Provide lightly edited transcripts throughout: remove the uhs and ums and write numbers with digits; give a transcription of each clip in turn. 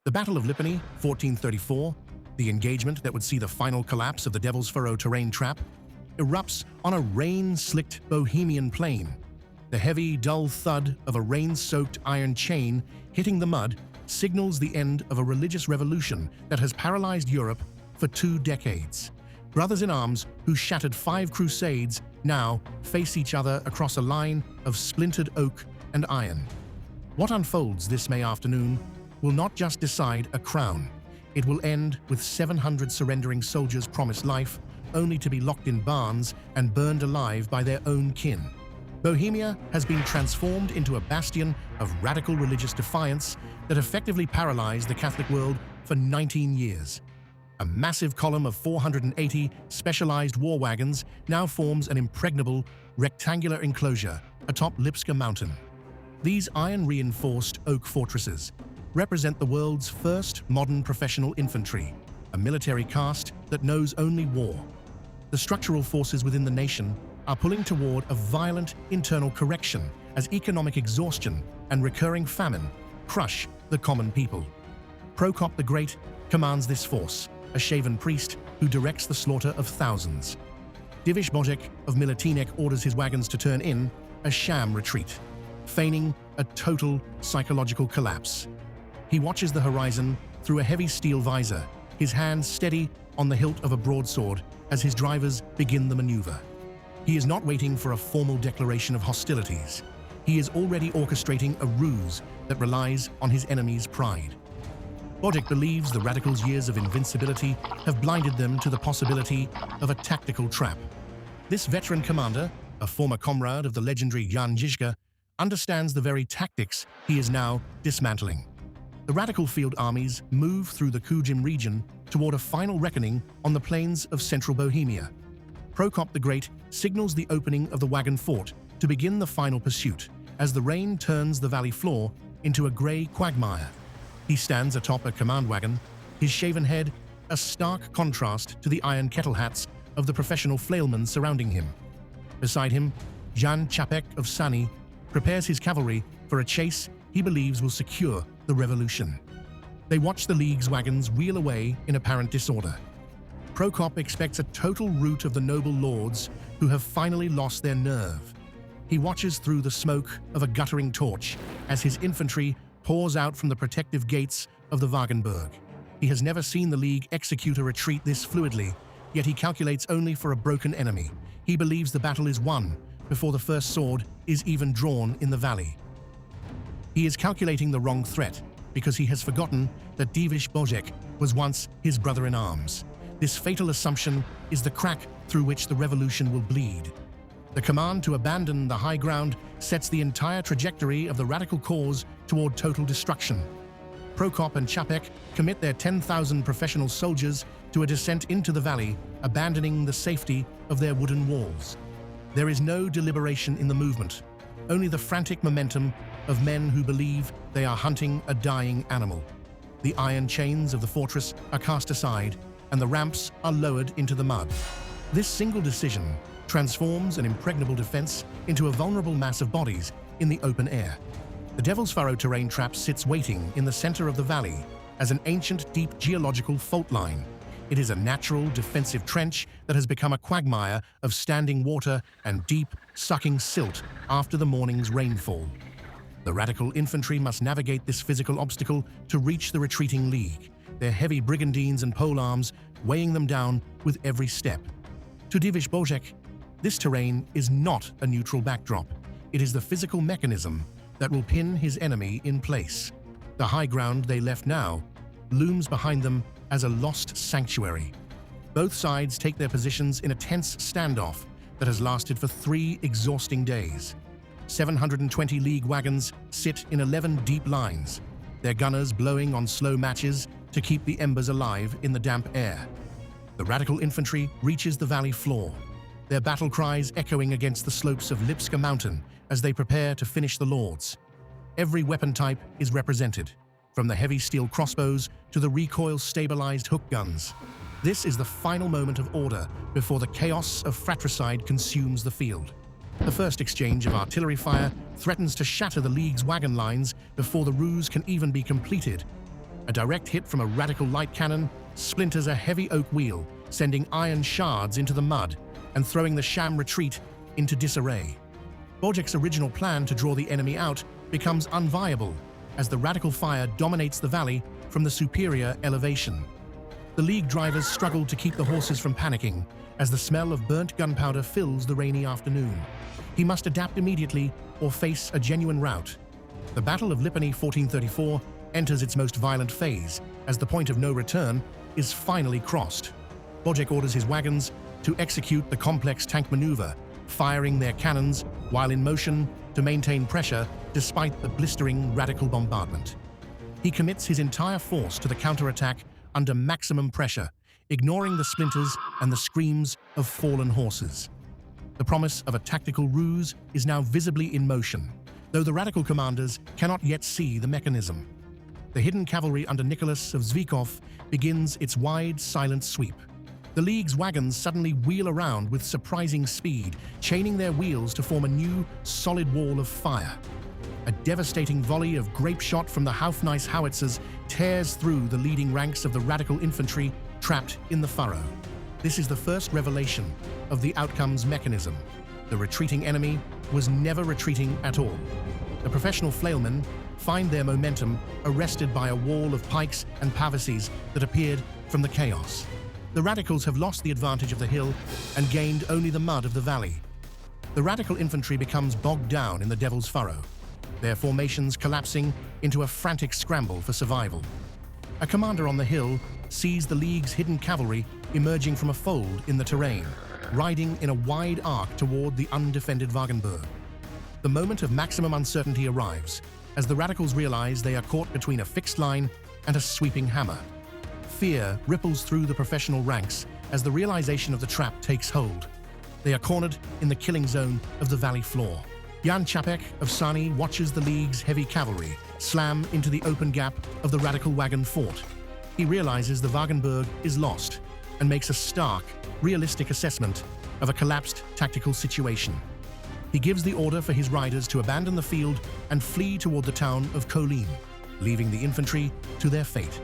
The Battle of Lipany, 1434, the engagement that would see the final collapse of the Devil's Furrow terrain trap, erupts on a rain-slicked Bohemian plain. The heavy, dull thud of a rain-soaked iron chain hitting the mud signals the end of a religious revolution that has paralyzed Europe for 2 decades. Brothers in arms who shattered 5 crusades now face each other across a line of splintered oak and iron. What unfolds this May afternoon will not just decide a crown. It will end with 700 surrendering soldiers promised life, only to be locked in barns and burned alive by their own kin. Bohemia has been transformed into a bastion of radical religious defiance that effectively paralyzed the Catholic world for 19 years. A massive column of 480 specialized war wagons now forms an impregnable, rectangular enclosure atop Lipská Mountain. These iron-reinforced oak fortresses represent the world's first modern professional infantry, a military caste that knows only war. The structural forces within the nation are pulling toward a violent internal correction as economic exhaustion and recurring famine crush the common people. Prokop the Great commands this force, a shaven priest who directs the slaughter of thousands. Diviš Bořek of Miletínek orders his wagons to turn in a sham retreat, feigning a total psychological collapse. He watches the horizon through a heavy steel visor, his hands steady on the hilt of a broadsword as his drivers begin the maneuver. He is not waiting for a formal declaration of hostilities. He is already orchestrating a ruse that relies on his enemy's pride. Bořek believes the radicals' years of invincibility have blinded them to the possibility of a tactical trap. This veteran commander, a former comrade of the legendary Jan Čapek, understands the very tactics he is now dismantling. The radical field armies move through the Kujim region toward a final reckoning on the plains of central Bohemia. Prokop the Great signals the opening of the wagon fort to begin the final pursuit as the rain turns the valley floor into a grey quagmire. He stands atop a command wagon, his shaven head a stark contrast to the iron kettle hats of the professional flailmen surrounding him. Beside him, Jan Čapek of Sány prepares his cavalry for a chase he believes will secure the revolution. They watch the League's wagons wheel away in apparent disorder. Prokop expects a total rout of the noble lords who have finally lost their nerve. He watches through the smoke of a guttering torch as his infantry pours out from the protective gates of the wagenburg. He has never seen the League execute a retreat this fluidly, yet he calculates only for a broken enemy. He believes the battle is won before the first sword is even drawn in the valley. He is calculating the wrong threat because he has forgotten that Diviš Bořek was once his brother-in-arms. This fatal assumption is the crack through which the revolution will bleed. The command to abandon the high ground sets the entire trajectory of the radical cause toward total destruction. Prokop and Čapek commit their 10,000 professional soldiers to a descent into the valley, abandoning the safety of their wooden walls. There is no deliberation in the movement, only the frantic momentum of men who believe they are hunting a dying animal. The iron chains of the fortress are cast aside, and the ramps are lowered into the mud. This single decision transforms an impregnable defense into a vulnerable mass of bodies in the open air. The Devil's Furrow terrain trap sits waiting in the center of the valley as an ancient, deep geological fault line. It is a natural, defensive trench that has become a quagmire of standing water and deep, sucking silt after the morning's rainfall. The radical infantry must navigate this physical obstacle to reach the retreating League, their heavy brigandines and polearms weighing them down with every step. To Diviš Bořek, this terrain is not a neutral backdrop. It is the physical mechanism that will pin his enemy in place. The high ground they left now looms behind them as a lost sanctuary. Both sides take their positions in a tense standoff that has lasted for 3 exhausting days. 720 League wagons sit in 11 deep lines, their gunners blowing on slow matches to keep the embers alive in the damp air. The radical infantry reaches the valley floor, their battle cries echoing against the slopes of Lipská Mountain as they prepare to finish the lords. Every weapon type is represented, from the heavy steel crossbows to the recoil-stabilized hook guns. This is the final moment of order before the chaos of fratricide consumes the field. The first exchange of artillery fire threatens to shatter the League's wagon lines before the ruse can even be completed. A direct hit from a radical light cannon splinters a heavy oak wheel, sending iron shards into the mud and throwing the Sham retreat into disarray. Bořek's original plan to draw the enemy out becomes unviable as the radical fire dominates the valley from the superior elevation. The League drivers struggle to keep the horses from panicking as the smell of burnt gunpowder fills the rainy afternoon. He must adapt immediately or face a genuine rout. The Battle of Lipany 1434 enters its most violent phase as the point of no return is finally crossed. Bořek orders his wagons to execute the complex tank maneuver, firing their cannons while in motion to maintain pressure despite the blistering radical bombardment. He commits his entire force to the counterattack under maximum pressure, ignoring the splinters and the screams of fallen horses. The promise of a tactical ruse is now visibly in motion, though the radical commanders cannot yet see the mechanism. The hidden cavalry under Nicholas of Zvikov begins its wide, silent sweep. The League's wagons suddenly wheel around with surprising speed, chaining their wheels to form a new, solid wall of fire. A devastating volley of grape shot from the Hofnice howitzers tears through the leading ranks of the radical infantry trapped in the furrow. This is the first revelation of the outcome's mechanism. The retreating enemy was never retreating at all. The professional flailmen find their momentum arrested by a wall of pikes and pavises that appeared from the chaos. The radicals have lost the advantage of the hill and gained only the mud of the valley. The radical infantry becomes bogged down in the Devil's Furrow, their formations collapsing into a frantic scramble for survival. A commander on the hill sees the League's hidden cavalry emerging from a fold in the terrain, riding in a wide arc toward the undefended wagenburg. The moment of maximum uncertainty arrives, as the radicals realize they are caught between a fixed line and a sweeping hammer. Fear ripples through the professional ranks as the realization of the trap takes hold. They are cornered in the killing zone of the valley floor. Jan Čapek of Sány watches the League's heavy cavalry slam into the open gap of the radical wagon fort. He realizes the wagenburg is lost and makes a stark, realistic assessment of a collapsed tactical situation. He gives the order for his riders to abandon the field and flee toward the town of Kolín, leaving the infantry to their fate.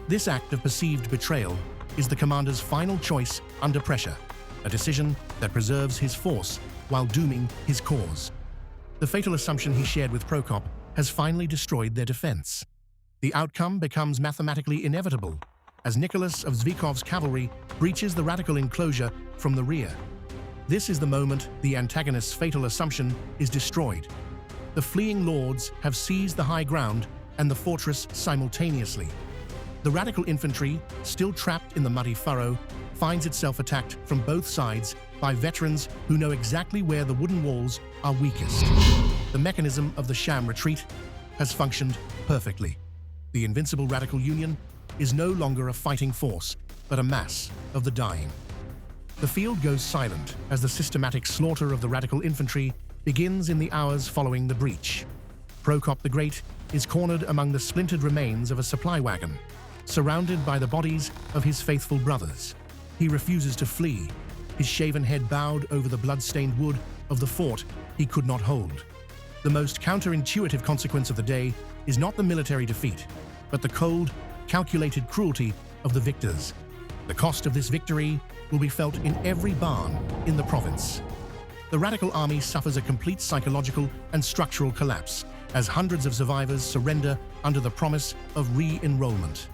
This act of perceived betrayal is the commander's final choice under pressure, a decision that preserves his force while dooming his cause. The fatal assumption he shared with Prokop has finally destroyed their defense. The outcome becomes mathematically inevitable, as Nicholas of Zvikov's cavalry breaches the radical enclosure from the rear. This is the moment the antagonist's fatal assumption is destroyed. The fleeing lords have seized the high ground and the fortress simultaneously. The radical infantry, still trapped in the muddy furrow, finds itself attacked from both sides by veterans who know exactly where the wooden walls are weakest. The mechanism of the Sham retreat has functioned perfectly. The invincible radical union is no longer a fighting force, but a mass of the dying. The field goes silent as the systematic slaughter of the radical infantry begins in the hours following the breach. Prokop the Great is cornered among the splintered remains of a supply wagon, surrounded by the bodies of his faithful brothers. He refuses to flee, his shaven head bowed over the blood-stained wood of the fort he could not hold. The most counterintuitive consequence of the day is not the military defeat, but the cold, calculated cruelty of the victors. The cost of this victory will be felt in every barn in the province. The radical army suffers a complete psychological and structural collapse as hundreds of survivors surrender under the promise of re-enrollment.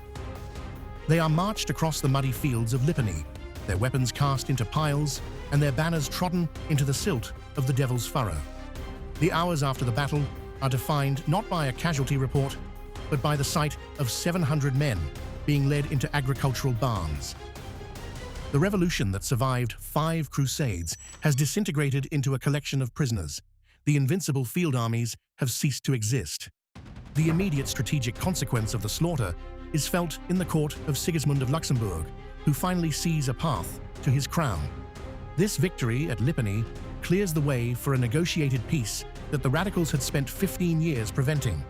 They are marched across the muddy fields of Lipany, their weapons cast into piles and their banners trodden into the silt of the Devil's Furrow. The hours after the battle are defined not by a casualty report, but by the sight of 700 men being led into agricultural barns. The revolution that survived 5 crusades has disintegrated into a collection of prisoners. The invincible field armies have ceased to exist. The immediate strategic consequence of the slaughter is felt in the court of Sigismund of Luxembourg, who finally sees a path to his crown. This victory at Lipany clears the way for a negotiated peace that the radicals had spent 15 years preventing.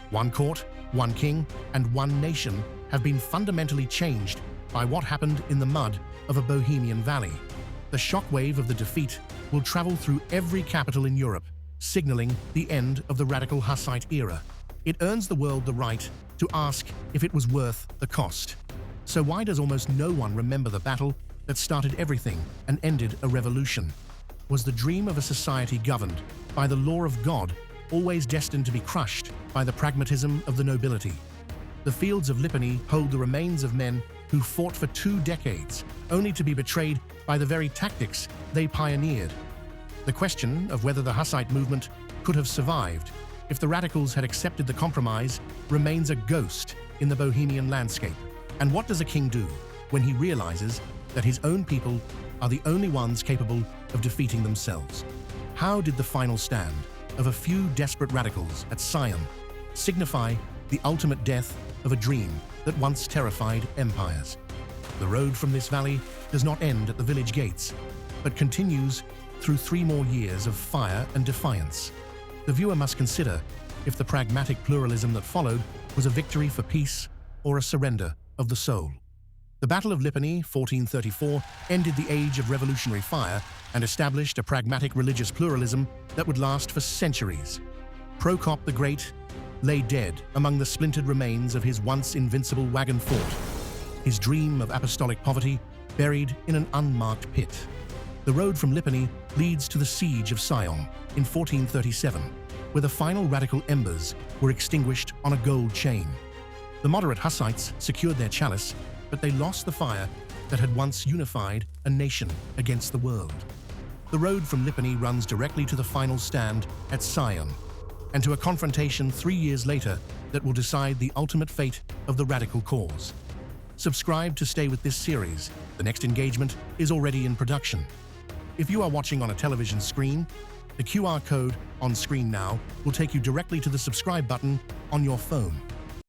One court, one king, and one nation have been fundamentally changed by what happened in the mud of a Bohemian valley. The shockwave of the defeat will travel through every capital in Europe, signaling the end of the Radical Hussite era. It earns the world the right to ask if it was worth the cost. So why does almost no one remember the battle that started everything and ended a revolution? Was the dream of a society governed by the law of God always destined to be crushed by the pragmatism of the nobility? The fields of Lipany hold the remains of men who fought for 2 decades, only to be betrayed by the very tactics they pioneered. The question of whether the Hussite movement could have survived if the radicals had accepted the compromise remains a ghost in the Bohemian landscape. And what does a king do when he realizes that his own people are the only ones capable of defeating themselves? How did the final stand of a few desperate radicals at Sion signify the ultimate death of a dream that once terrified empires? The road from this valley does not end at the village gates, but continues through 3 more years of fire and defiance. The viewer must consider if the pragmatic pluralism that followed was a victory for peace or a surrender of the soul. The Battle of Lipany, 1434, ended the age of revolutionary fire and established a pragmatic religious pluralism that would last for centuries. Prokop the Great lay dead among the splintered remains of his once invincible wagon fort, his dream of apostolic poverty buried in an unmarked pit. The road from Lipany leads to the siege of Sion in 1437, where the final radical embers were extinguished on a gold chain. The moderate Hussites secured their chalice, but they lost the fire that had once unified a nation against the world. The road from Lipany runs directly to the final stand at Sion, and to a confrontation 3 years later that will decide the ultimate fate of the radical cause. Subscribe to stay with this series. The next engagement is already in production. If you are watching on a television screen, the QR code on screen now will take you directly to the subscribe button on your phone.